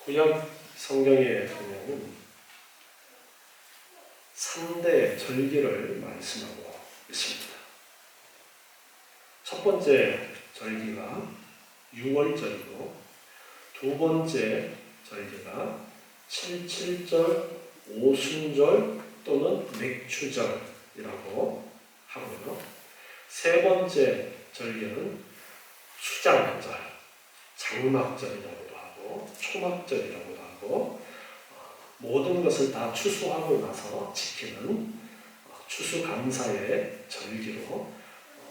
구약 성경에 보면 3대 절기를 말씀하고 있습니다. 첫 번째 절기가 유월절이고 두 번째 절기가 칠칠절, 오순절 또는 맥추절이라고 하고요. 세 번째 절기는 수장절, 장막절이라고도 하고 초막절이라고도 하고 모든 것을 다 추수하고 나서 지키는 추수감사의 절기로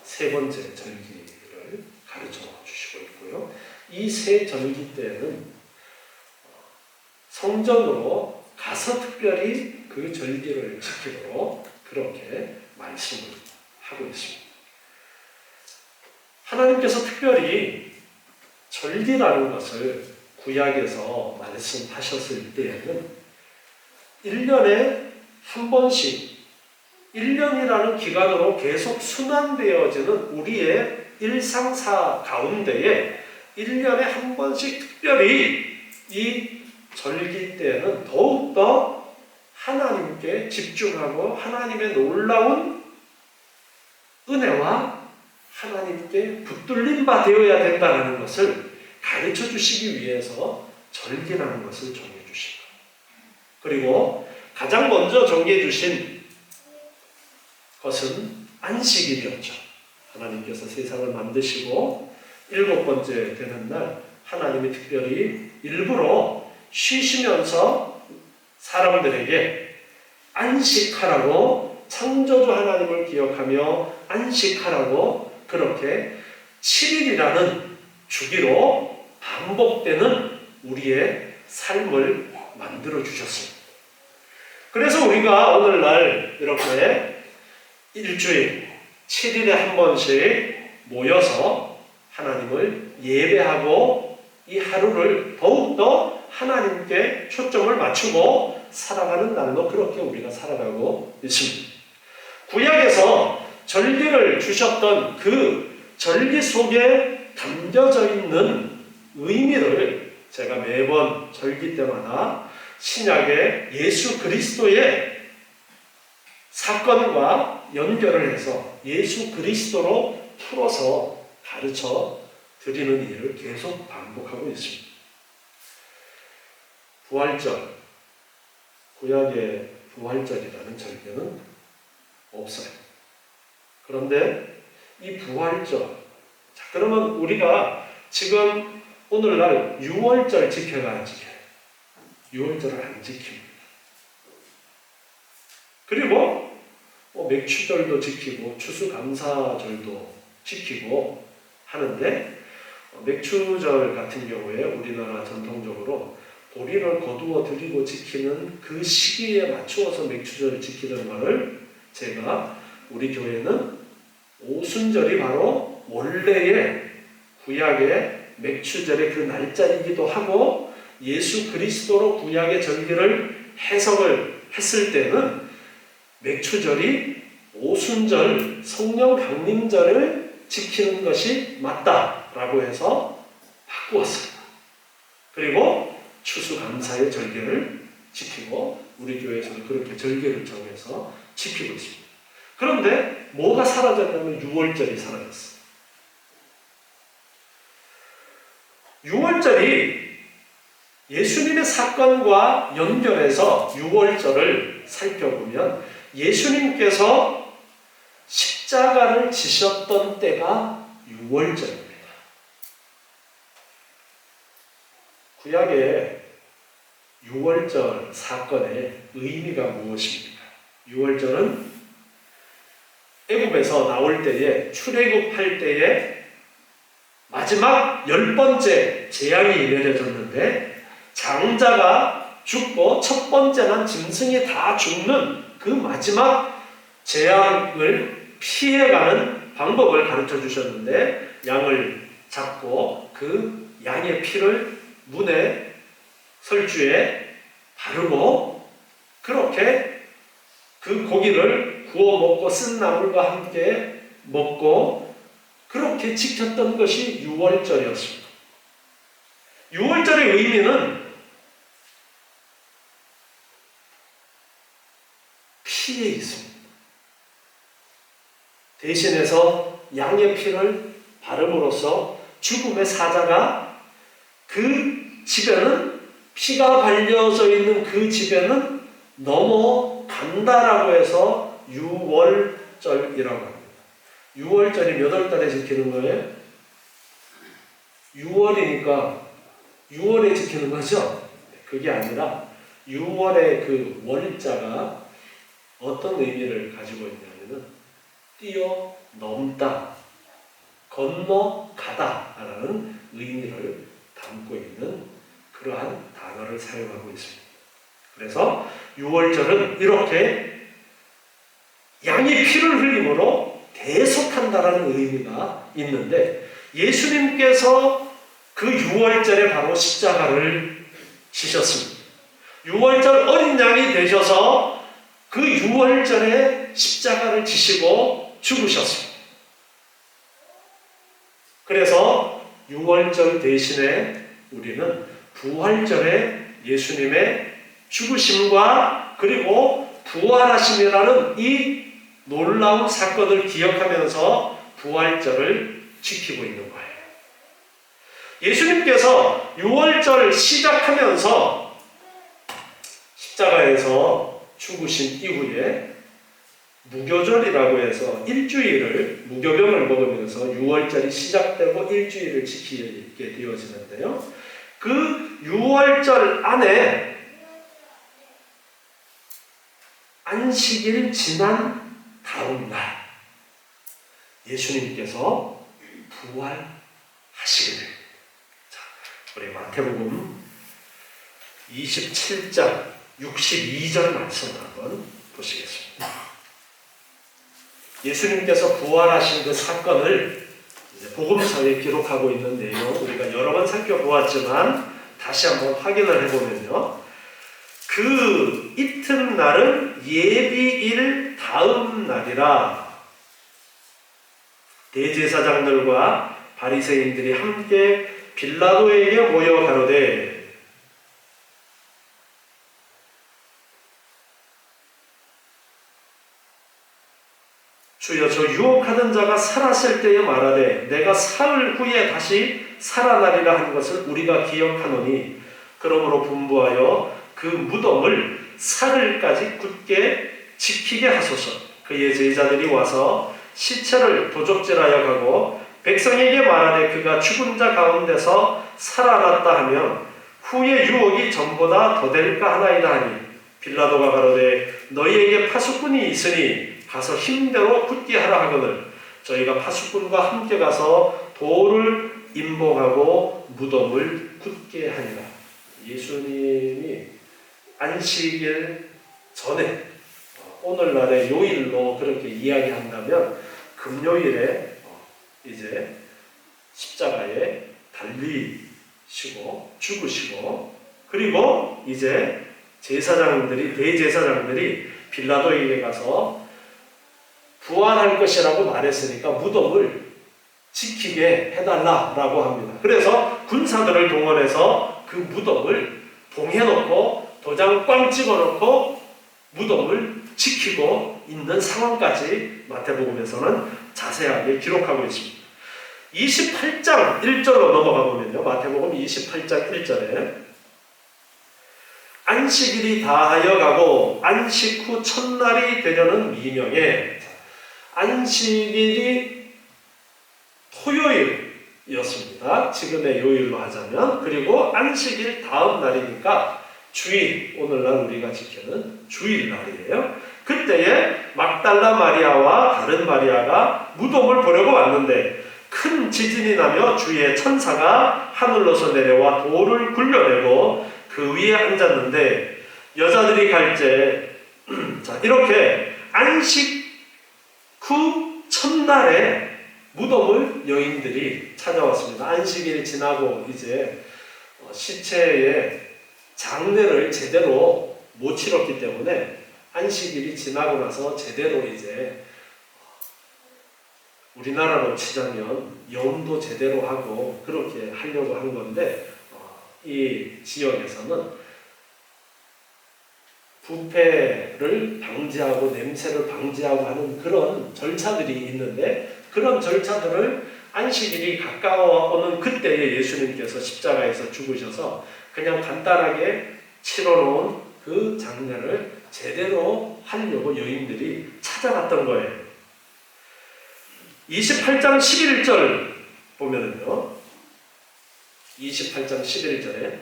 세 번째 절기를 가르쳐 주시고 있고요. 이 세 절기 때는 성전으로 가서 특별히 그 절기를 지키도록 그렇게 말씀을 하고 있습니다. 하나님께서 특별히 절기라는 것을 구약에서 말씀하셨을 때에는 1년에 한 번씩 1년이라는 기간으로 계속 순환되어지는 우리의 일상사 가운데에 1년에 한 번씩 특별히 이 절기 때는 더욱더 하나님께 집중하고 하나님의 놀라운 은혜와 하나님께 붙들린 바 되어야 된다는 것을 가르쳐 주시기 위해서 절기라는 것을 정해 주신 것. 그리고 가장 먼저 정해 주신 것은 안식일이었죠. 하나님께서 세상을 만드시고 7번째 되는 날 하나님이 특별히 일부러 쉬시면서 사람들에게 안식하라고, 창조주 하나님을 기억하며 안식하라고 그렇게 7일이라는 주기로 반복되는 우리의 삶을 만들어 주셨습니다. 그래서 우리가 오늘날 이렇게 일주일 7일에 한 번씩 모여서 하나님을 예배하고 이 하루를 더욱더 하나님께 초점을 맞추고 살아가는 날로 그렇게 우리가 살아가고 있습니다. 구약에서 절기를 주셨던 그 절기 속에 담겨져 있는 의미를 제가 매번 절기 때마다 신약의 예수 그리스도의 사건과 연결을 해서 예수 그리스도로 풀어서 가르쳐 드리는 일을 계속 반복하고 있습니다. 부활절, 구약의 부활절이라는 절기는 없어요. 그런데 이 부활절, 자, 그러면 우리가 지금 오늘날 6월절 지켜야 안 지켜요? 6월절을 안 지킵니다. 그리고 맥추절도 지키고 추수감사절도 지키고 하는데 맥추절 같은 경우에 우리나라 전통적으로 보리를 거두어 드리고 지키는 그 시기에 맞추어서 맥추절을 지키는 것을 제가 우리 교회는 오순절이 바로 원래의 구약의 맥추절의 그 날짜이기도 하고 예수 그리스도로 구약의 절기를 해석을 했을 때는 맥추절이 오순절 성령 강림절을 지키는 것이 맞다라고 해서 바꾸었습니다. 그리고 추수감사의 절기를 지키고 우리 교회에서도 그렇게 절기를 정해서 지키고 있습니다. 그런데 뭐가 사라졌냐면 6월절이 사라졌어요. 6월절이 예수님의 사건과 연결해서 6월절을 살펴보면 예수님께서 십자가를 지셨던 때가 6월절입니다. 구약의 6월절 사건의 의미가 무엇입니까? 6월절은 애굽에서 나올 때에 출애굽할 때에 마지막 10번째 재앙이 내려졌는데 장자가 죽고 첫 번째 난 짐승이 다 죽는 그 마지막 재앙을 피해가는 방법을 가르쳐 주셨는데 양을 잡고 그 양의 피를 문에 설주에 바르고 그렇게 그 고기를 구워 먹고 쓴 나물과 함께 먹고 그렇게 지켰던 것이 6월절이었습니다. 6월절의 의미는 대신해서 양의 피를 바름으로써 죽음의 사자가 그 집에는 피가 발려져 있는 그 집에는 넘어간다라고 해서 유월절이라고 합니다. 유월절이 몇 월달에 지키는 거예요? 6월이니까 6월에 지키는 거죠? 그게 아니라 6월의 그 월자가 어떤 의미를 가지고 있냐면은 뛰어넘다, 건너가다 라는 의미를 담고 있는 그러한 단어를 사용하고 있습니다. 그래서 6월절은 이렇게 양의 피를 흘림으로 대속한다라는 의미가 있는데 예수님께서 그 6월절에 바로 십자가를 지셨습니다. 6월절 어린 양이 되셔서 그 6월절에 십자가를 지시고 죽으셨습니다. 그래서 6월절 대신에 우리는 부활절에 예수님의 죽으심과 그리고 부활하심이라는 이 놀라운 사건을 기억하면서 부활절을 지키고 있는 거예요. 예수님께서 6월절 시작하면서 십자가에서 죽으신 이후에 무교절이라고 해서 일주일을 무교병을 먹으면서 6월절이 시작되고 일주일을 지키게 되어지는데요. 그 6월절 안에 안식일 지난 다음 날 예수님께서 부활하시게 됩니다. 자, 우리 마태복음 27장 62절 말씀을 한번 보시겠습니다. 예수님께서 부활하신 그 사건을 복음서에 기록하고 있는 내용 우리가 여러 번 살펴보았지만 다시 한번 확인을 해보면요. 그 이튿날은 예비일 다음 날이라 대제사장들과 바리새인들이 함께 빌라도에게 모여 가로되 주여 저 유혹하던 자가 살았을 때에 말하되 내가 사흘 후에 다시 살아나리라 한 것을 우리가 기억하노니 그러므로 분부하여 그 무덤을 사흘까지 굳게 지키게 하소서. 그의 제자들이 와서 시체를 도적질하여 가고 백성에게 말하되 그가 죽은 자 가운데서 살아났다 하면 후의 유혹이 전보다 더 될까 하나이다 하니 빌라도가 가로되 너희에게 파수꾼이 있으니 가서 힘대로 굳게 하라 하거늘 저희가 파수꾼과 함께 가서 돌을 임봉하고 무덤을 굳게 하니라. 예수님이 안식일 전에 오늘날의 요일로 그렇게 이야기한다면 금요일에 이제 십자가에 달리시고 죽으시고 그리고 이제 대제사장들이 빌라도에게 가서 부활할 것이라고 말했으니까 무덤을 지키게 해달라고 합니다. 그래서 군사들을 동원해서 그 무덤을 봉해놓고 도장 꽝 찍어놓고 무덤을 지키고 있는 상황까지 마태복음에서는 자세하게 기록하고 있습니다. 28장 1절로 넘어가 보면요. 마태복음 28장 1절에 안식일이 다하여 가고 안식 후 첫날이 되려는 미명에 안식일이 토요일이었습니다. 지금의 요일로 하자면. 그리고 안식일 다음 날이니까 주일, 오늘날 우리가 지키는 주일날이에요. 그때에 막달라 마리아와 다른 마리아가 무덤을 보려고 왔는데 큰 지진이 나며 주의 천사가 하늘로서 내려와 돌을 굴려내고 그 위에 앉았는데 여자들이 갈제 자 이렇게 안식 후 첫날에 무덤을 여인들이 찾아왔습니다. 안식일이 지나고 이제 시체의 장례를 제대로 못 치렀기 때문에 안식일이 지나고 나서 제대로 이제 우리나라로 치자면 염도 제대로 하고 그렇게 하려고 한 건데 이 지역에서는 부패를 방지하고 냄새를 방지하고 하는 그런 절차들이 있는데, 그런 절차들을 안식일이 가까워오는 그때에 예수님께서 십자가에서 죽으셔서 그냥 간단하게 치러놓은 그 장례를 제대로 하려고 여인들이 찾아갔던 거예요. 28장 11절 보면은요, 28장 11절에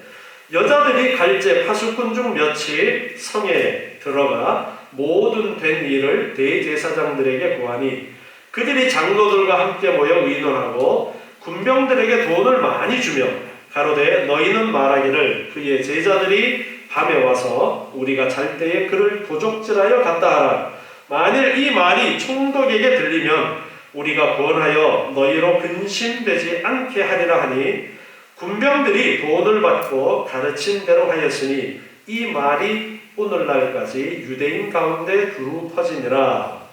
여자들이 갈제 파수꾼 중 몇이 성에 들어가 모든 된 일을 대제사장들에게 고하니 그들이 장로들과 함께 모여 의논하고 군병들에게 돈을 많이 주며 가로되 너희는 말하기를 그의 제자들이 밤에 와서 우리가 잘 때에 그를 도적질하여 갔다 하라. 만일 이 말이 총독에게 들리면 우리가 권하여 너희로 근심되지 않게 하리라 하니 군병들이 돈을 받고 가르친 대로 하였으니 이 말이 오늘날까지 유대인 가운데 두루 퍼지니라.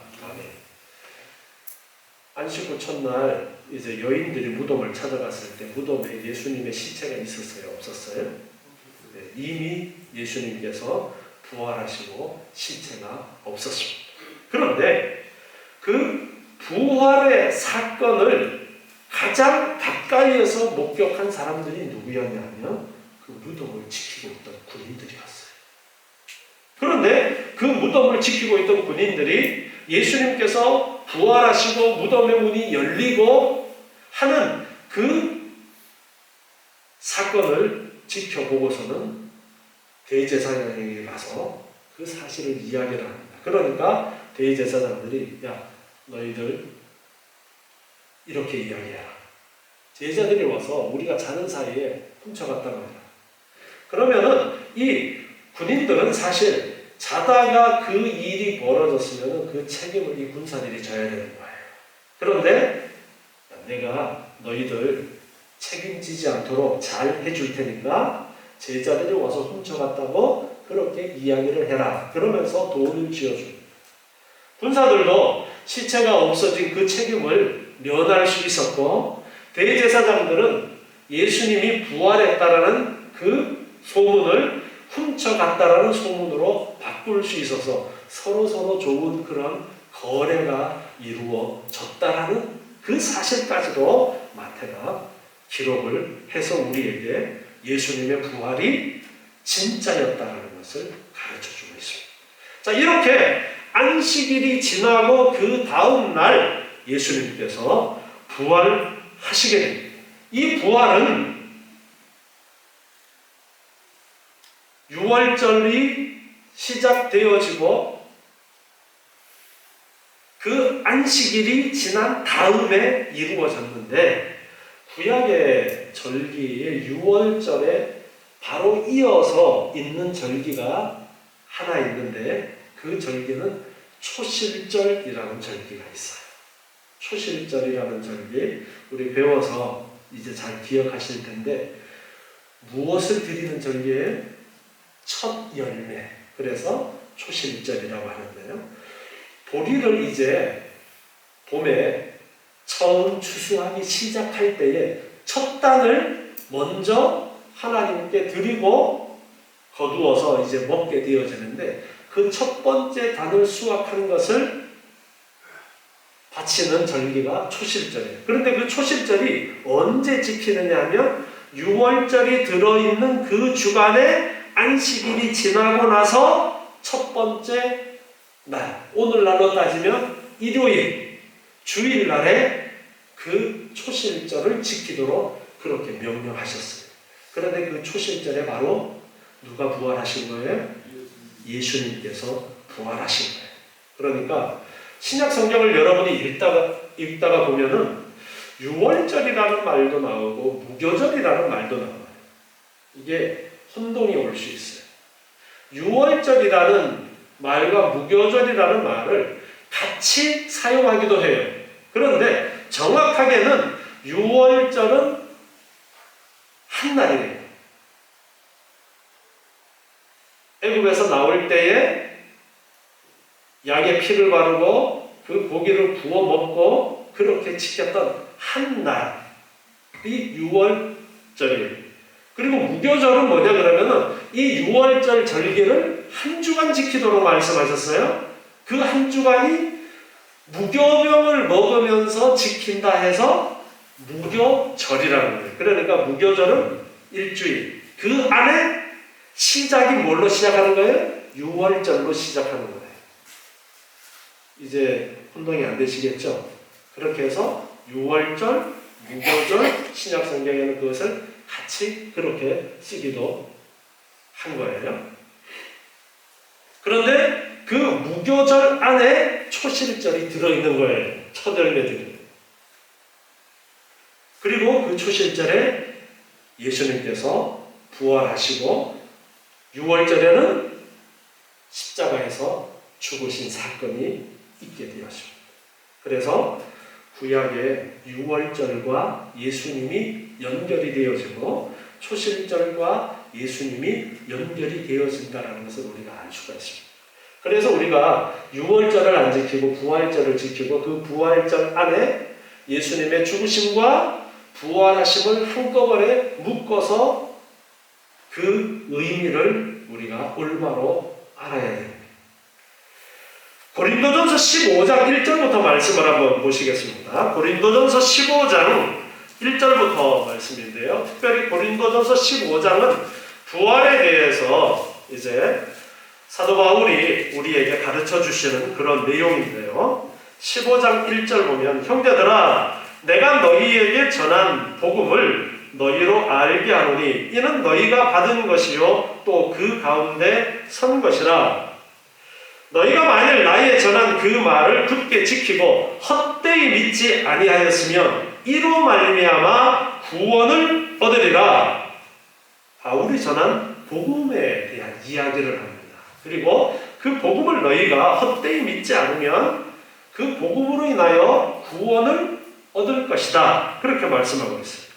안식 후 첫날 이제 여인들이 무덤을 찾아갔을 때 무덤에 예수님의 시체가 있었어요? 없었어요? 네, 이미 예수님께서 부활하시고 시체가 없었습니다. 그런데 그 부활의 사건을 가장 가까이에서 목격한 사람들이 누구였냐면 그 무덤을 지키고 있던 군인들이 갔어요. 그런데 그 무덤을 지키고 있던 군인들이 예수님께서 부활하시고 무덤의 문이 열리고 하는 그 사건을 지켜보고서는 대제사장에게 가서 그 사실을 이야기를 합니다. 그러니까 대제사장들이 야, 너희들 이렇게 이야기해라. 제자들이 와서 우리가 자는 사이에 훔쳐갔다고 해라. 그러면은 이 군인들은 사실 자다가 그 일이 벌어졌으면 그 책임을 이 군사들이 져야 되는 거예요. 그런데 내가 너희들 책임지지 않도록 잘 해줄 테니까 제자들이 와서 훔쳐갔다고 그렇게 이야기를 해라. 그러면서 도를 지어줍니다. 군사들도 시체가 없어진 그 책임을 면할 수 있었고, 대제사장들은 예수님이 부활했다라는 그 소문을 훔쳐갔다라는 소문으로 바꿀 수 있어서 서로 좋은 그런 거래가 이루어졌다라는 그 사실까지도 마태가 기록을 해서 우리에게 예수님의 부활이 진짜였다는 것을 가르쳐주고 있습니다. 자, 이렇게 안식일이 지나고 그 다음 날 예수님께서 부활하시게 됩니다. 이 부활은 6월절이 시작되어지고 그 안식일이 지난 다음에 이루어졌는데, 구약의 절기의 6월절에 바로 이어서 있는 절기가 하나 있는데 그 절기는 초실절이라는 절기가 있어요. 초실절이라는 절기, 우리 배워서 이제 잘 기억하실 텐데 무엇을 드리는 절기예요? 첫 열매. 그래서 초실절이라고 하는데요. 보리를 이제 봄에 처음 추수하기 시작할 때에 첫 단을 먼저 하나님께 드리고 거두어서 이제 먹게 되어지는데, 그 첫 번째 단을 수확한 것을 바치는 절기가 초실절이에요. 그런데 그 초실절이 언제 지키느냐 하면 6월절이 들어있는 그 주간에 안식일이 지나고 나서 첫 번째 날, 오늘날로 따지면 일요일, 주일날에 그 초실절을 지키도록 그렇게 명령하셨어요. 그런데 그 초실절에 바로 누가 부활하신 거예요? 예수님께서 부활하신 거예요. 그러니까 신약 성경을 여러분이 읽다가 보면은 6월절이라는 말도 나오고 무교절이라는 말도 나와요. 이게 혼동이 올 수 있어요. 6월절이라는 말과 무교절이라는 말을 같이 사용하기도 해요. 그런데 정확하게는 6월절은 한 날이에요. 애굽에서 나올 때에 양의 피를 바르고 그 고기를 구워 먹고 그렇게 지켰던 한 날이 6월절이에요. 그리고 무교절은 뭐냐 그러면은 이 6월절 절기를 한 주간 지키도록 말씀하셨어요. 그 한 주간이 무교병을 먹으면서 지킨다 해서 무교절이라는 거예요. 그러니까 무교절은 일주일. 그 안에 시작이 뭘로 시작하는 거예요? 유월절로 시작하는 거예요. 이제 혼동이 안 되시겠죠? 그렇게 해서 유월절, 무교절, 신약 성경에는 그것을 같이 그렇게 쓰기도 한 거예요. 그런데 그 무교절 안에 초실절이 들어있는 거예요. 첫 열매들이. 그리고 그 초실절에 예수님께서 부활하시고 6월절에는 십자가에서 죽으신 사건이 있게 되었습니다. 그래서 구약의 6월절과 예수님이 연결이 되어지고 초실절과 예수님이 연결이 되어진다는 것을 우리가 알 수가 있습니다. 그래서 우리가 6월절을 안 지키고 부활절을 지키고 그 부활절 안에 예수님의 죽으심과 부활하심을 한꺼번에 묶어서 그 의미를 우리가 올바로 알아야 됩니다. 고린도전서 15장 1절부터 말씀을 한번 보시겠습니다. 고린도전서 15장 1절부터 말씀인데요. 특별히 고린도전서 15장은 부활에 대해서 이제 사도 바울이 우리에게 가르쳐 주시는 그런 내용인데요. 15장 1절 보면 형제들아 내가 너희에게 전한 복음을 너희로 알게 하노니 이는 너희가 받은 것이요 또 그 가운데 선 것이라. 너희가 만일 나의 전한 그 말을 굳게 지키고 헛되이 믿지 아니하였으면 이로 말미암아 구원을 얻으리라. 바울이 전한 복음에 대한 이야기를 합니다. 그리고 그 복음을 너희가 헛되이 믿지 않으면 그 복음으로 인하여 구원을 얻을 것이다. 그렇게 말씀하고 있습니다.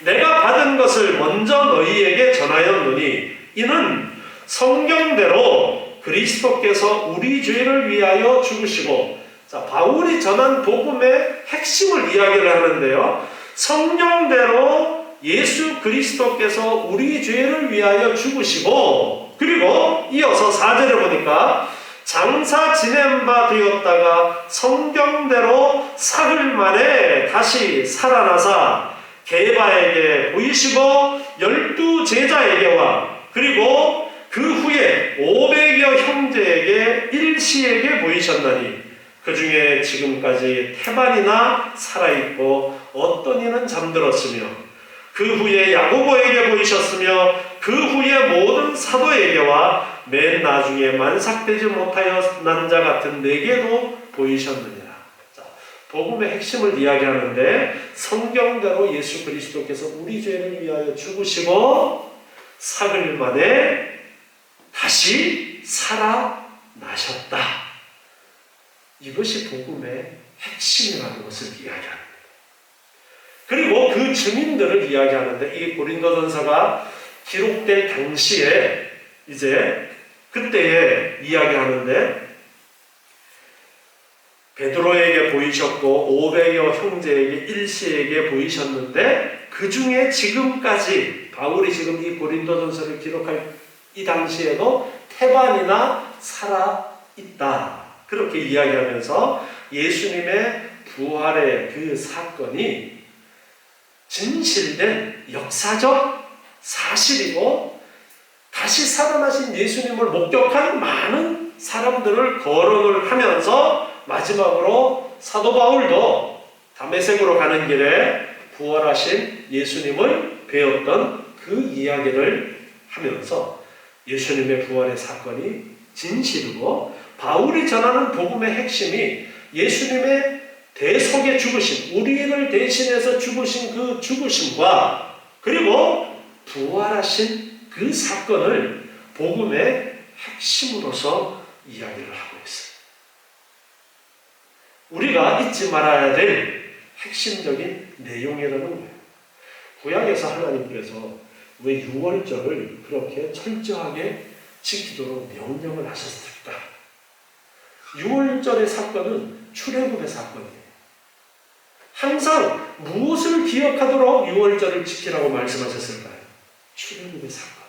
내가 받은 것을 먼저 너희에게 전하였노니 이는 성경대로 그리스도께서 우리 죄를 위하여 죽으시고, 자, 바울이 전한 복음의 핵심을 이야기를 하는데요. 성경대로 예수 그리스도께서 우리 죄를 위하여 죽으시고, 그리고 이어서 4절을 보니까 장사 지낸 바 되었다가 성경대로 사흘 만에 다시 살아나사 게바에게 보이시고 12 제자에게와 그리고 그 후에 500여 형제에게 일시에게 보이셨나니 그 중에 지금까지 태반이나 살아있고 어떤 이는 잠들었으며 그 후에 야고보에게 보이셨으며 그 후에 모든 사도에게와 맨 나중에 만삭되지 못하여 난 자 같은 내게도 보이셨느니라. 자, 복음의 핵심을 이야기하는데 성경대로 예수 그리스도께서 우리 죄를 위하여 죽으시고 사흘 만에 다시 살아나셨다. 이것이 복음의 핵심이라는 것을 이야기합니다. 그리고 그 증인들을 이야기하는데 이 고린도전서가 기록될 당시에 이제 그때에 이야기하는데 베드로에게 보이셨고 500여 형제에게 일시에게 보이셨는데 그 중에 지금까지 바울이 지금 이 고린도전서를 기록할 이 당시에도 태반이나 살아있다. 그렇게 이야기하면서 예수님의 부활의 그 사건이 진실된 역사적 사실이고 다시 살아나신 예수님을 목격한 많은 사람들을 거론을 하면서 마지막으로 사도 바울도 다메섹으로 가는 길에 부활하신 예수님을 배웠던 그 이야기를 하면서 예수님의 부활의 사건이 진실이고 바울이 전하는 복음의 핵심이 예수님의 대속의 죽으심, 우리를 대신해서 죽으신 그 죽으심과 그리고 부활하신 그 사건을 복음의 핵심으로서 이야기를 하고 있어요. 우리가 잊지 말아야 될 핵심적인 내용이라는 거예요. 구약에서 하나님께서 왜 6월절을 그렇게 철저하게 지키도록 명령을 하셨을까? 6월절의 사건은 출애굽의 사건이에요. 항상 무엇을 기억하도록 6월절을 지키라고 말씀하셨을까요? 출애굽의 사건.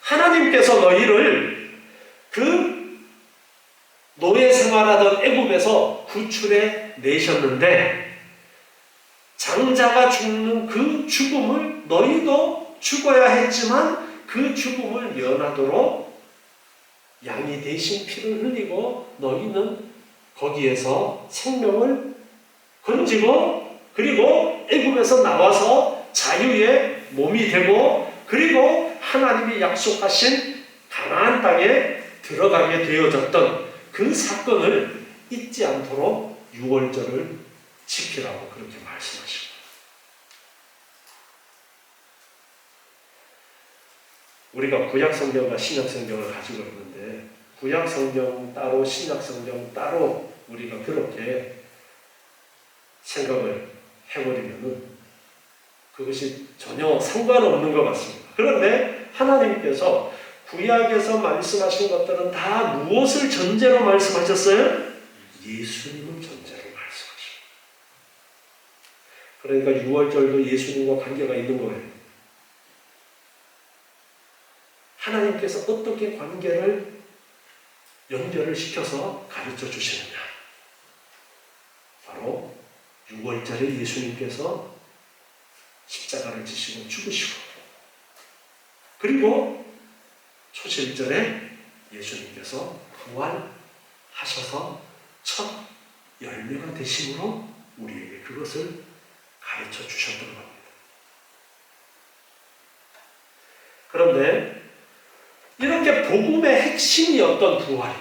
하나님께서 너희를 그 노예 생활하던 애굽에서 구출해 내셨는데 장자가 죽는 그 죽음을 너희도 죽어야 했지만 그 죽음을 면하도록 양이 대신 피를 흘리고 너희는 거기에서 생명을 건지고 그리고 애굽에서 나와서 자유의 몸이 되고 그리고 하나님이 약속하신 가나안 땅에 들어가게 되어졌던 그 사건을 잊지 않도록 유월절을 지키라고 그렇게 말씀하십니다. 우리가 구약 성경과 신약 성경을 가지고 있는데 구약 성경 따로 신약 성경 따로 우리가 그렇게 생각을 해버리면은 그것이 전혀 상관없는 것 같습니다. 그런데 하나님께서 구약에서 말씀하신 것들은 다 무엇을 전제로 말씀하셨어요? 예수님을 전제로 말씀하십니다. 그러니까 유월절도 예수님과 관계가 있는 거예요. 하나님께서 어떻게 관계를 연결을 시켜서 가르쳐 주시느냐. 바로 유월절에 예수님께서 십자가를 지시고 죽으시고 그리고 초실절에 예수님께서 부활하셔서 첫 열매가 되심으로 우리에게 그것을 가르쳐 주셨던 겁니다. 그런데 이렇게 복음의 핵심이었던 부활,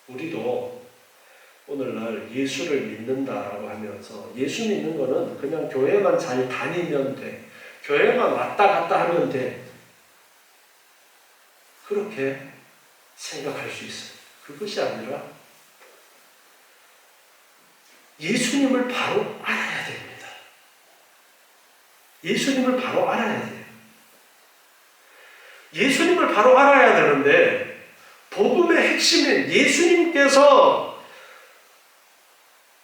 우리도 오늘날 예수를 믿는다라고 하면서 예수 믿는 거는 그냥 교회만 잘 다니면 돼. 교회만 왔다 갔다 하면 돼. 그렇게 생각할 수 있어요. 그것이 아니라 예수님을 바로 알아야 됩니다. 예수님을 바로 알아야 돼요. 예수님을 바로 알아야 되는데 복음의 핵심인 예수님께서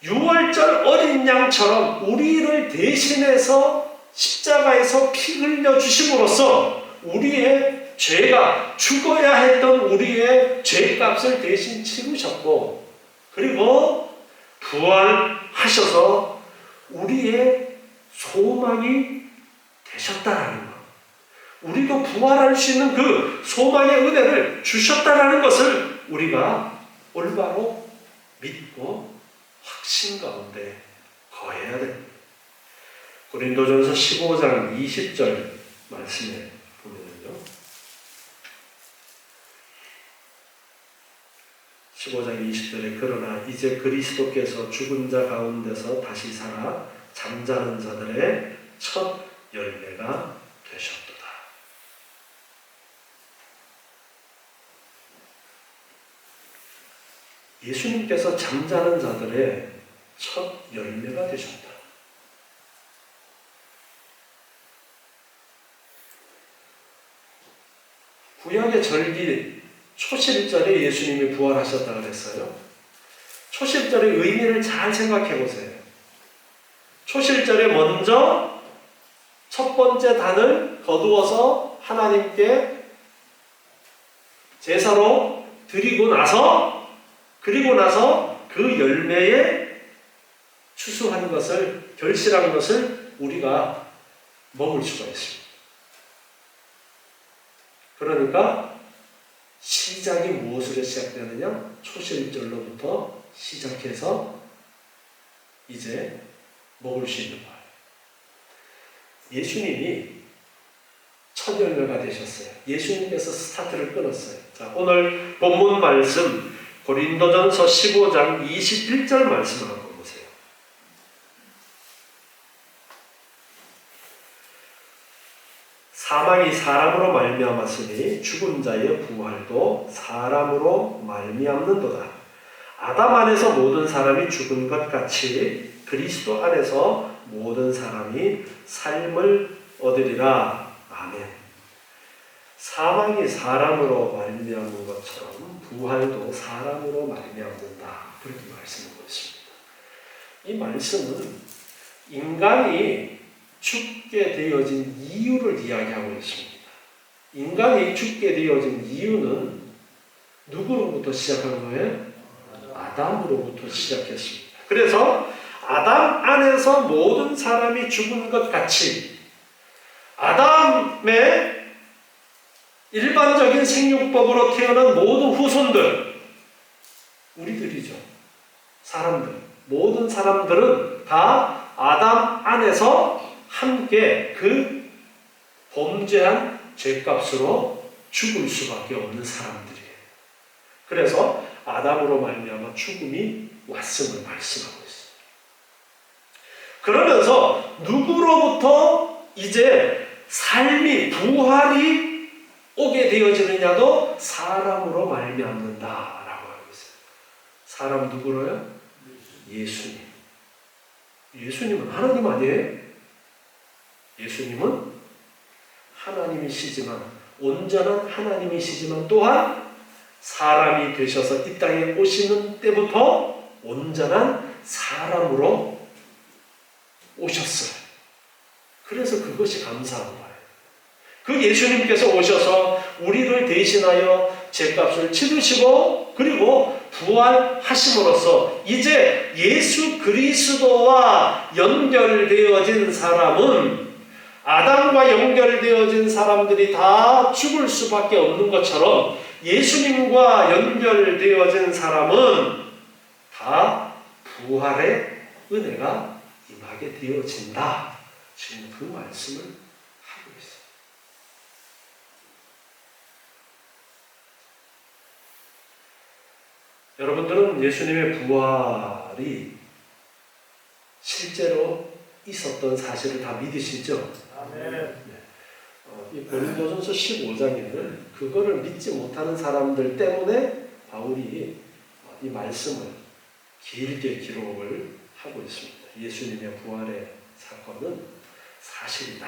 유월절 어린 양처럼 우리를 대신해서 십자가에서 피 흘려 주심으로써 우리의 죄가 죽어야 했던 우리의 죄값을 대신 치르셨고 그리고 부활하셔서 우리의 소망이 되셨다라는 것. 우리도 부활할 수 있는 그 소망의 은혜를 주셨다라는 것을 우리가 올바로 믿고 확신 가운데 거해야 됩니다. 고린도전서 15장 20절 말씀에 보면요. 15장 20절에 그러나 이제 그리스도께서 죽은 자 가운데서 다시 살아 잠자는 자들의 첫 열매가 되셨도다. 예수님께서 잠자는 자들의 첫 열매가 되셨다. 구약의 절기 초실절에 예수님이 부활하셨다고 그랬어요. 초실절의 의미를 잘 생각해 보세요. 초실절에 먼저 첫 번째 단을 거두어서 하나님께 제사로 드리고 나서 그리고 나서 그 열매에 추수한 것을 결실한 것을 우리가 먹을 수가 있습니다. 그러니까 시작이 무엇으로 시작되느냐? 초실절로부터 시작해서 이제 먹을 수 있는 거예요. 예수님이 첫 열매가 되셨어요. 예수님께서 스타트를 끊었어요. 자, 오늘 본문 말씀 고린도전서 15장 21절 말씀을 한번 보세요. 사망이 사람으로 말미암았으니 죽은 자의 부활도 사람으로 말미암는도다. 아담 안에서 모든 사람이 죽은 것 같이 그리스도 안에서 모든 사람이 삶을 얻으리라. 아멘. 사망이 사람으로 말미암는 것처럼 부활도 사람으로 말미암는다. 그렇게 말씀하고 있습니다. 이 말씀은 인간이 죽게 되어진 이유를 이야기하고 있습니다. 인간이 죽게 되어진 이유는 누구로부터 시작한 거예요? 아담으로부터 시작했습니다. 그래서 아담 안에서 모든 사람이 죽은 것 같이 아담의 일반적인 생육법으로 태어난 모든 후손들, 우리들이죠. 사람들, 모든 사람들은 다 아담 안에서 함께 그 범죄한 죄값으로 죽을 수밖에 없는 사람들이에요. 그래서 아담으로 말미암아 죽음이 왔음을 말씀하고 있어요. 그러면서 누구로부터 이제 삶이 부활이 오게 되어지느냐도 사람으로 말미암는다라고 하고 있어요. 사람 누구로요? 예수님. 예수님은 하나님 아니에요? 예수님은 하나님이시지만 온전한 하나님이시지만 또한 사람이 되셔서 이 땅에 오시는 때부터 온전한 사람으로 오셨어요. 그래서 그것이 감사한 거예요. 그 예수님께서 오셔서 우리를 대신하여 죄값을 치르시고 그리고 부활하심으로써 이제 예수 그리스도와 연결되어진 사람은 아담과 연결되어진 사람들이 다 죽을 수밖에 없는 것처럼 예수님과 연결되어진 사람은 다 부활의 은혜가 임하게 되어진다. 지금 그 말씀을 하고 있어요. 여러분들은 예수님의 부활이 실제로 있었던 사실을 다 믿으시죠? 아멘. 이 고린도전서 15장에는 그거를 믿지 못하는 사람들 때문에 바울이 이 말씀을 길게 기록을 하고 있습니다. 예수님의 부활의 사건은 사실이다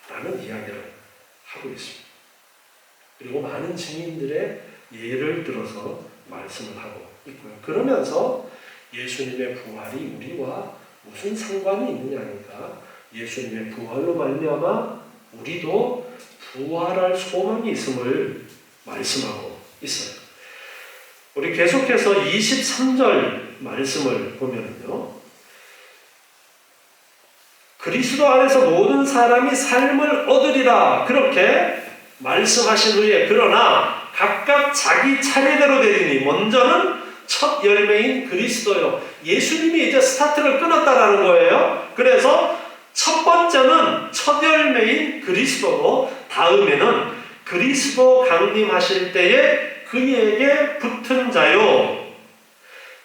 라는 이야기를 하고 있습니다. 그리고 많은 증인들의 예를 들어서 말씀을 하고 있고요. 그러면서 예수님의 부활이 우리와 무슨 상관이 있느냐니까 예수님의 부활로 말미암아 우리도 부활할 소망이 있음을 말씀하고 있어요. 우리 계속해서 23절 말씀을 보면요. 그리스도 안에서 모든 사람이 삶을 얻으리라 그렇게 말씀하신 후에 그러나 각각 자기 차례대로 되리니 먼저는 첫 열매인 그리스도요. 예수님이 이제 스타트를 끊었다라는 거예요. 그래서 첫 번째는 첫 열매인 그리스도고 다음에는 그리스도 강림하실 때에 그에게 붙은 자요.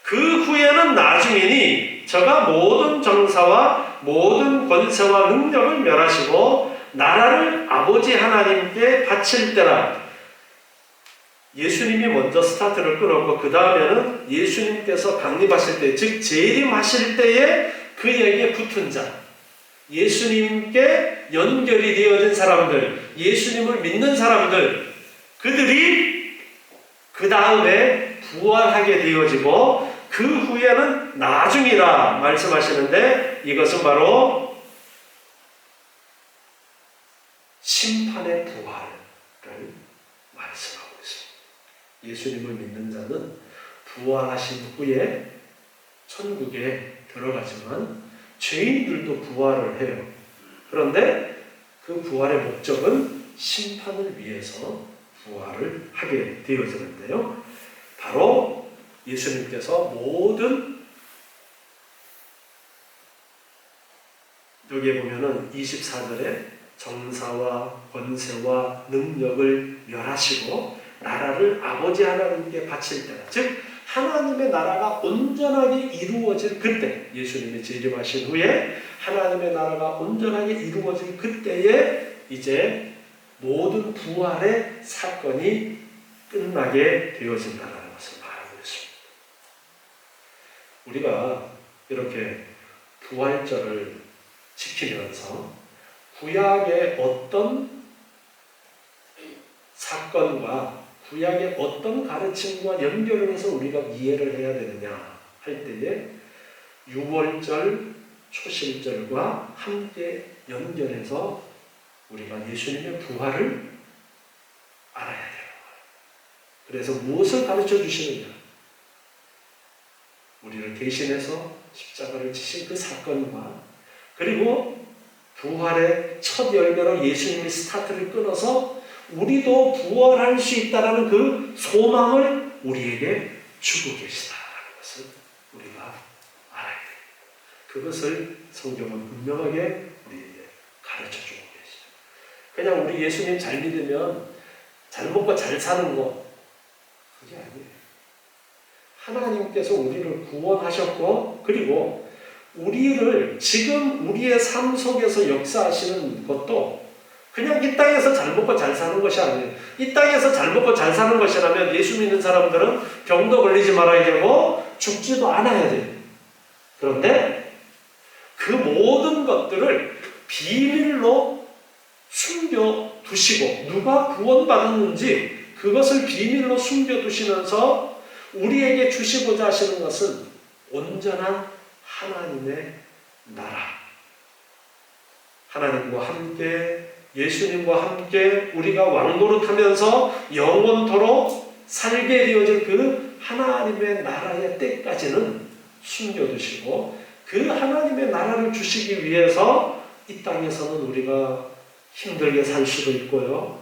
그 후에는 나중이니 저가 모든 정사와 모든 권세와 능력을 멸하시고 나라를 아버지 하나님께 바칠 때라. 예수님이 먼저 스타트를 끊었고 그 다음에는 예수님께서 강림하실 때, 즉 재림하실 때에 그에게 붙은 자, 예수님께 연결이 되어진 사람들, 예수님을 믿는 사람들, 그들이 그 다음에 부활하게 되어지고 그 후에는 나중이라 말씀하시는데 이것은 바로 심판의 부활을 말씀하고 있습니다. 예수님을 믿는 자는 부활하신 후에 천국에 들어가지만 죄인들도 부활을 해요. 그런데 그 부활의 목적은 심판을 위해서 부활을 하게 되어지는데요. 바로 예수님께서 모든 여기에 보면은 24절에 정사와 권세와 능력을 멸하시고 나라를 아버지 하나님께 바칠 때라. 즉 하나님의 나라가 온전하게 이루어질 그때, 예수님이 재림하신 후에 하나님의 나라가 온전하게 이루어질 그때에 이제 모든 부활의 사건이 끝나게 되어진다는 것을 말하고 있습니다. 우리가 이렇게 부활절을 지키면서 구약의 어떤 사건과 구약의 어떤 가르침과 연결을 해서 우리가 이해를 해야 되느냐 할 때에 유월절, 초실절과 함께 연결해서 우리가 예수님의 부활을 알아야 돼요. 그래서 무엇을 가르쳐 주시느냐? 우리를 대신해서 십자가를 지신 그 사건과 그리고 부활의 첫 열매로 예수님이 스타트를 끊어서 우리도 부활할 수 있다는 그 소망을 우리에게 주고 계시다라는 것을 우리가 알아야 돼요. 그것을 성경은 분명하게 우리에게 가르쳐주고 계시죠. 그냥 우리 예수님 잘 믿으면 잘 먹고 잘 사는 거 그게 아니에요. 하나님께서 우리를 구원하셨고 그리고 우리를 지금 우리의 삶 속에서 역사하시는 것도 그냥 이 땅에서 잘 먹고 잘 사는 것이 아니에요. 이 땅에서 잘 먹고 잘 사는 것이라면 예수 믿는 사람들은 병도 걸리지 말아야 되고 죽지도 않아야 돼요. 그런데 그 모든 것들을 비밀로 숨겨두시고 누가 구원받았는지 그것을 비밀로 숨겨두시면서 우리에게 주시고자 하시는 것은 온전한 하나님의 나라. 하나님과 함께 예수님과 함께 우리가 왕노릇하면서 영원토록 살게 되어질 그 하나님의 나라의 때까지는 숨겨두시고 그 하나님의 나라를 주시기 위해서 이 땅에서는 우리가 힘들게 살 수도 있고요.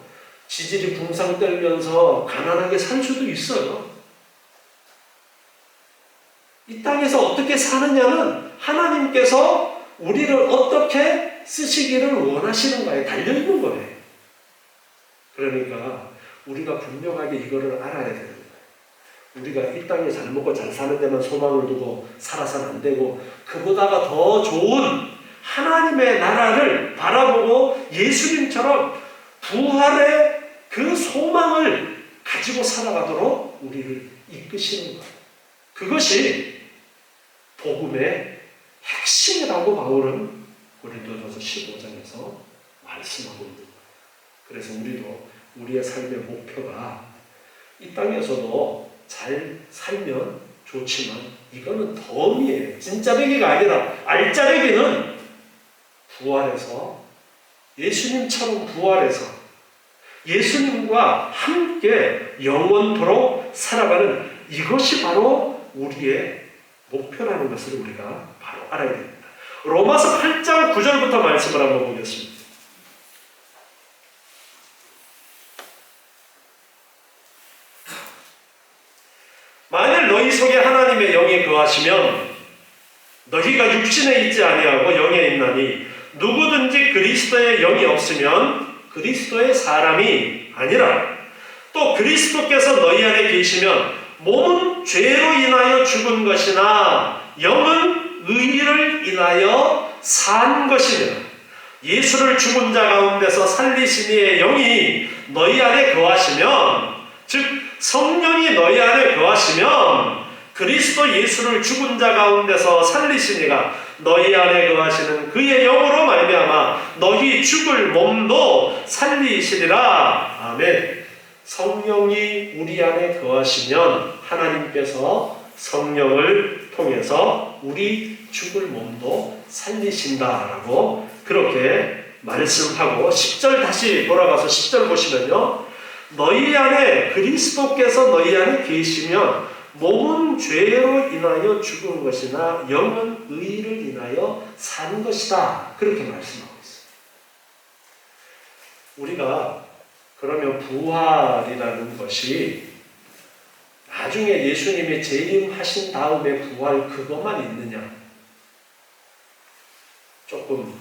지질이 붕상 떨면서 가난하게 살 수도 있어요. 이 땅에서 어떻게 사느냐는 하나님께서 우리를 어떻게 쓰시기를 원하시는가에 달려있는 거예요. 그러니까 우리가 분명하게 이거를 알아야 되는 거예요. 우리가 이 땅에 잘 먹고 잘 사는 데만 소망을 두고 살아서는 안 되고 그보다가 더 좋은 하나님의 나라를 바라보고 예수님처럼 부활의 그 소망을 가지고 살아가도록 우리를 이끄시는 거예요. 그것이 복음의 핵심이라고 바울은 고린도전서 15장에서 말씀하고 있는 거예요. 그래서 우리도 우리의 삶의 목표가 이 땅에서도 잘 살면 좋지만 이거는 덤이에요. 진짜배기가 아니라 알짜배기는 부활해서 예수님처럼 부활해서 예수님과 함께 영원토록 살아가는 이것이 바로 우리의 목표라는 것을 우리가 바로 알아야 됩니다. 로마서 8장 9절부터 말씀을 한번 보겠습니다. 만일 너희 속에 하나님의 영이 거하시면 너희가 육신에 있지 아니하고 영에 있나니 누구든지 그리스도의 영이 없으면 그리스도의 사람이 아니라 또 그리스도께서 너희 안에 계시면 몸은 죄로 인하여 죽은 것이나 영은 의를 인하여 산 것이며 예수를 죽은 자 가운데서 살리신 이의 영이 너희 안에 거하시면 즉 성령이 너희 안에 거하시면 그리스도 예수를 죽은 자 가운데서 살리신 이가 너희 안에 거하시는 그의 영으로 말미암아 너희 죽을 몸도 살리시리라. 아멘. 성령이 우리 안에 거하시면 하나님께서 성령을 통해서 우리 죽을 몸도 살리신다라고 그렇게 말씀하고 10절 다시 돌아가서 10절 보시면요. 너희 안에 그리스도께서 너희 안에 계시면 몸은 죄로 인하여 죽은 것이나 영은 의를 인하여 사는 것이다. 그렇게 말씀하고 있어요. 우리가 그러면 부활이라는 것이 나중에 예수님이 재림하신 다음에 부활 그것만 있느냐? 조금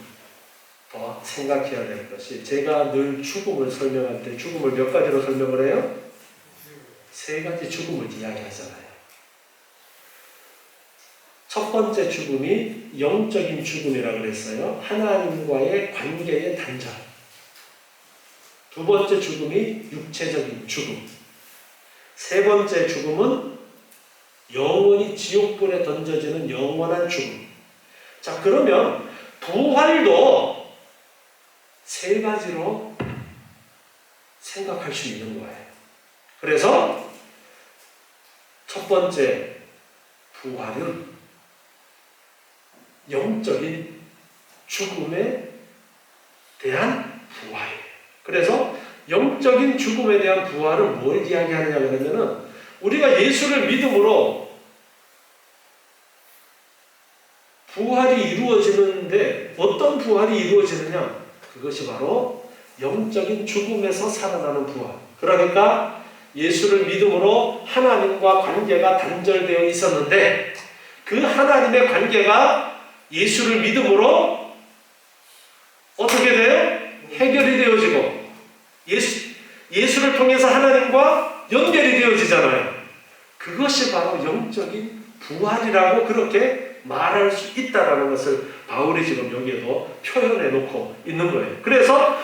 더 생각해야 될 것이 제가 늘 죽음을 설명할 때 죽음을 몇 가지로 설명을 해요? 세 가지 죽음을 이야기하잖아요. 첫 번째 죽음이 영적인 죽음이라고 그랬어요. 하나님과의 관계의 단절. 두 번째 죽음이 육체적인 죽음. 세 번째 죽음은 영원히 지옥불에 던져지는 영원한 죽음. 자, 그러면 부활도 세 가지로 생각할 수 있는 거예요. 그래서 첫 번째 부활은 영적인 죽음에 대한 부활이에요. 그래서 영적인 죽음에 대한 부활은 뭘 이야기하느냐 그러면은 우리가 예수를 믿음으로 부활이 이루어지는데 어떤 부활이 이루어지느냐? 그것이 바로 영적인 죽음에서 살아나는 부활. 그러니까 예수를 믿음으로 하나님과 관계가 단절되어 있었는데 그 하나님의 관계가 예수를 믿음으로 어떻게 돼요? 해결이 되어지고 예수를 통해서 하나님과 연결이 되어지잖아요. 그것이 바로 영적인 부활이라고 그렇게 말할 수 있다는 것을 바울이 지금 여기에도 표현해 놓고 있는 거예요. 그래서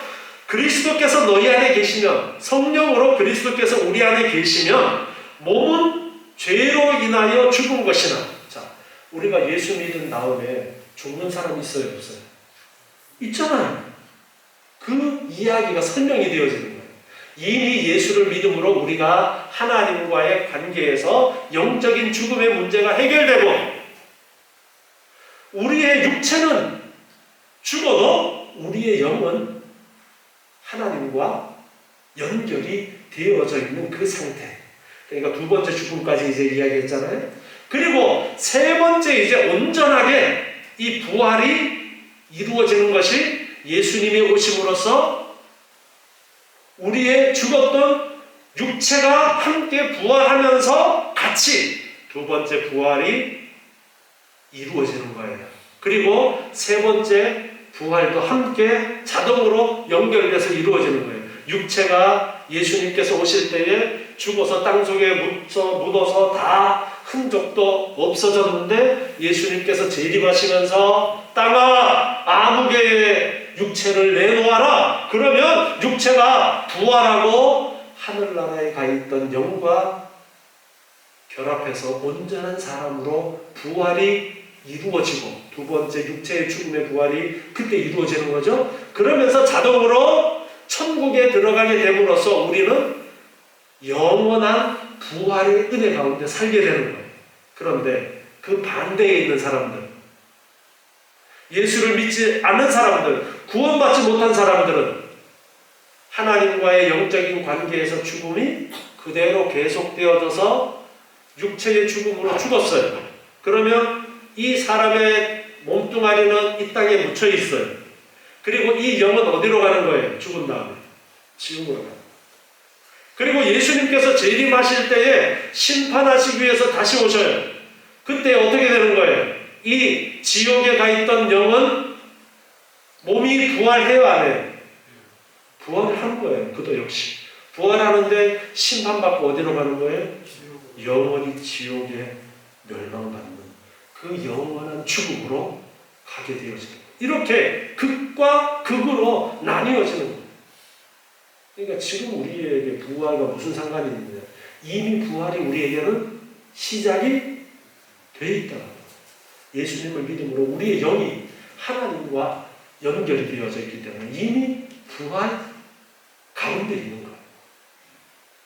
그리스도께서 너희 안에 계시면, 성령으로 그리스도께서 우리 안에 계시면 몸은 죄로 인하여 죽은 것이나, 자, 우리가 예수 믿은 다음에 죽는 사람 있어요, 없어요? 있잖아요. 그 이야기가 설명이 되어지는 거예요. 이미 예수를 믿음으로 우리가 하나님과의 관계에서 영적인 죽음의 문제가 해결되고 우리의 육체는 죽어도 우리의 영은 하나님과 연결이 되어져 있는 그 상태. 그러니까 두 번째 죽음까지 이제 이야기했잖아요. 그리고 세 번째 이제 온전하게 이 부활이 이루어지는 것이 예수님이 오심으로써 우리의 죽었던 육체가 함께 부활하면서 같이 두 번째 부활이 이루어지는 거예요. 그리고 세 번째 부활도 함께 자동으로 연결돼서 이루어지는 거예요. 육체가 예수님께서 오실 때에 죽어서 땅속에 묻어서 다 흔적도 없어졌는데 예수님께서 재림하시면서 땅아 아무개의 육체를 내놓아라. 그러면 육체가 부활하고 하늘나라에 가 있던 영과 결합해서 온전한 사람으로 부활이 이루어지고 두 번째 육체의 죽음의 부활이 그때 이루어지는 거죠. 그러면서 자동으로 천국에 들어가게 됨으로써 우리는 영원한 부활의 은혜 가운데 살게 되는 거예요. 그런데 그 반대에 있는 사람들, 예수를 믿지 않는 사람들, 구원받지 못한 사람들은 하나님과의 영적인 관계에서 죽음이 그대로 계속되어져서 육체의 죽음으로 죽었어요. 그러면 이 사람의 몸뚱아리는 이 땅에 묻혀 있어요. 그리고 이 영은 어디로 가는 거예요? 죽은 다음에 지옥으로 가요. 그리고 예수님께서 재림하실 때에 심판하시기 위해서 다시 오셔요. 그때 어떻게 되는 거예요? 이 지옥에 가 있던 영은 몸이 부활해요, 안 해요? 부활을 하는 거예요. 그도 역시 부활하는데 심판받고 어디로 가는 거예요? 영원히 지옥에 멸망받는 그 영원한 죽음으로 가게 되어지는 거예요. 이렇게 극과 극으로 나뉘어지는 거예요. 그러니까 지금 우리에게 부활과 무슨 상관이 있느냐? 이미 부활이 우리에게는 시작이 돼 있다. 예수님을 믿음으로 우리의 영이 하나님과 연결이 되어져 있기 때문에 이미 부활 가운데 있는 거예요.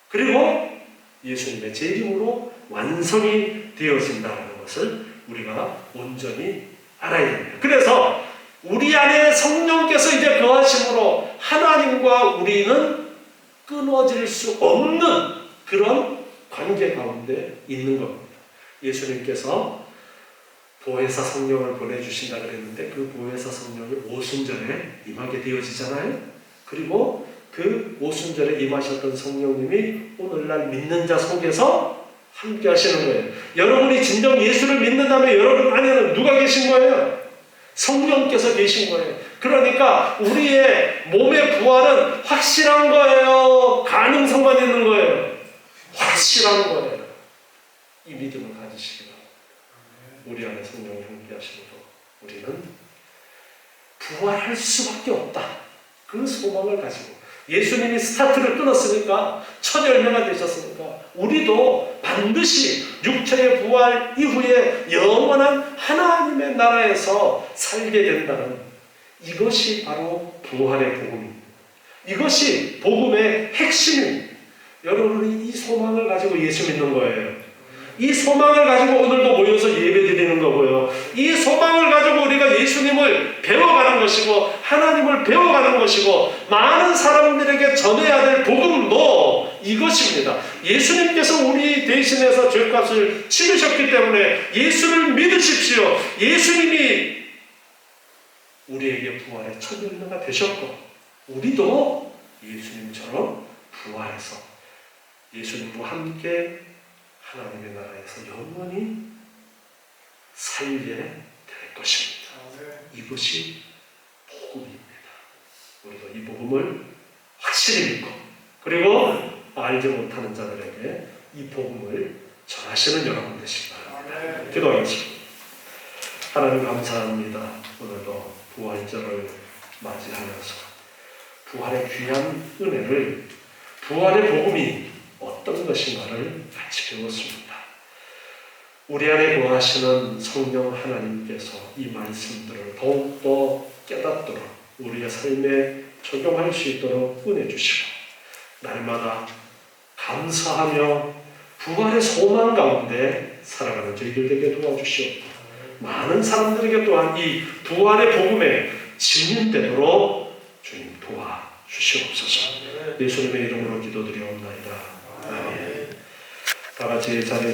그리고 예수님의 재림으로 완성이 되어진다는 것을 우리가 온전히 알아야 됩니다. 그래서 우리 안에 성령께서 이제 거하심으로 하나님과 우리는 끊어질 수 없는 그런 관계 가운데 있는 겁니다. 예수님께서 보혜사 성령을 보내주신다 그랬는데 그 보혜사 성령이 오순절에 임하게 되어지잖아요. 그리고 그 오순절에 임하셨던 성령님이 오늘날 믿는 자 속에서 함께 하시는 거예요. 여러분이 진정 예수를 믿는다면 여러분 안에는 누가 계신 거예요? 성령께서 계신 거예요. 그러니까 우리의 몸의 부활은 확실한 거예요? 가능성만 있는 거예요? 확실한 거예요. 이 믿음을 가지시기 바랍니다. 우리 안에 성령이 함께 하심으로 우리는 부활할 수밖에 없다. 그 소망을 가지고 예수님이 스타트를 끊었으니까 첫 열매가 되셨으니까 우리도 반드시 육체의 부활 이후에 영원한 하나님의 나라에서 살게 된다는 이것이 바로 부활의 복음입니다. 이것이 복음의 핵심입니다. 여러분이 이 소망을 가지고 예수 믿는 거예요. 이 소망을 가지고 오늘도 모여서 예배드리는 거고요. 이 소망을 가지고 우리가 예수님을 배워가는 것이고 하나님을 배워가는 것이고 많은 사람들에게 전해야 될 복음도 이것입니다. 예수님께서 우리 대신해서 죄값을 치르셨기 때문에 예수를 믿으십시오. 예수님이 우리에게 부활의 첫 열매가 되셨고 우리도 예수님처럼 부활해서 예수님과 함께 하나님의 나라에서 영원히 살게 될 것입니다. 이것이 복음입니다. 우리도 이 복음을 확실히 믿고 그리고 알지 못하는 자들에게 이 복음을 전하시는 여러분 되시기 바랍니다. 기도하겠습니다. 하나님 감사합니다. 오늘도 부활절을 맞이하면서 부활의 귀한 은혜를 부활의 복음이 어떤 것인가를 같이 배웠습니다. 우리 안에 거하시는 성령 하나님께서 이 말씀들을 더욱더 깨닫도록 우리의 삶에 적용할 수 있도록 은혜 주시고 날마다 감사하며 부활의 소망 가운데 살아가는 저희들 되게 도와주시옵고 많은 사람들에게 또한 이 부활의 복음에 증인되도록 주님 도와주시옵소서. 예수님의 이름으로 기도드리옵나이다. 아멘. 다 같이 자리에